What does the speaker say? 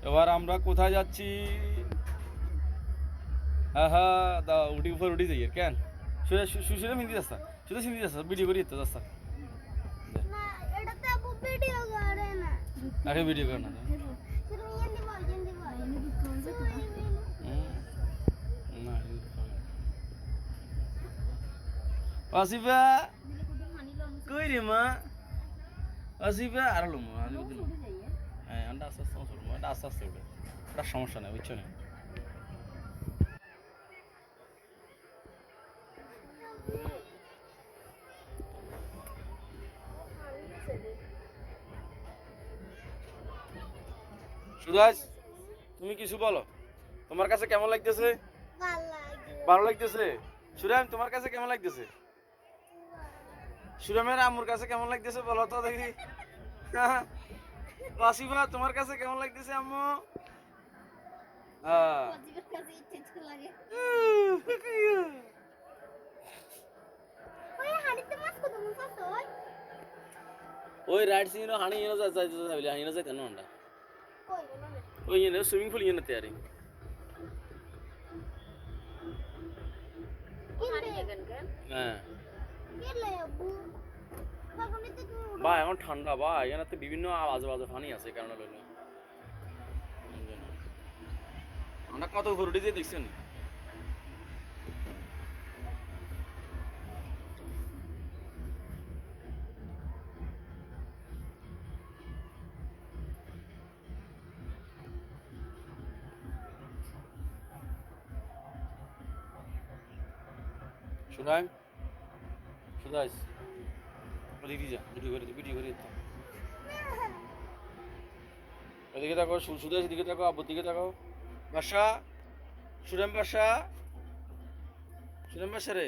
এবার আমরা কোথায় যাচ্ছি? হ্যাঁ হ্যাঁ দা উঠি উপর উঠি যাই কেন সুশীলা হিন্দি যাস্তা শুধু হিন্দি যাস্তা ভিডিও করি তো যাস্তা না এটাতে আপু ভিডিও করে না আগে ভিডিও কর না শুধু হিন্দি বল না আসিফা কই রে মা আসিফা আর লো মা আজ দিন হ্যাঁ আন্ডা আস্তে আস্তে ছোট মা আস্তে আস্তে উঠে এটা সমস্যা নেই বুঝছো না সুরাজ তুমি কিছু বলো তোমার কাছে কেমন লাগতেছে ভালো লাগে ভালো লাগতেছে সুরাম তোমার কাছে কেমন লাগতেছে সুরামের আম্মুর কাছে কেমন লাগতেছে বলো তো দেখি আসিফা তোমার কাছে কেমন লাগতেছে আম্মু হ্যাঁ ওজিবের কাছে ইচ্ছে লাগে ওই হাড়িতে মাছ কত মন কত ওই রাইড সিনো হানি ইনো যাইতে যাইলে হানি যাইতে না আন্ডা কই না ওই ইনো সুইমিং পুল ইনো তৈরি হাড়ি এখানকার হ্যাঁ কেলে আবু বাগানেতে তো বা এখন ঠান্ডা বা এখানে তো বিভিন্ন আজে বাজে পানি আছে কারণ লইলো আমরা কত উপর উঠে যে দেখছেন সুরাই সুরাজ ওদিকে যা ভিডিও করে তো এদিকে দেখো সুদাস দিকে দেখো আব্বুর দিকে দেখো বাসা সুরাম বাসা রে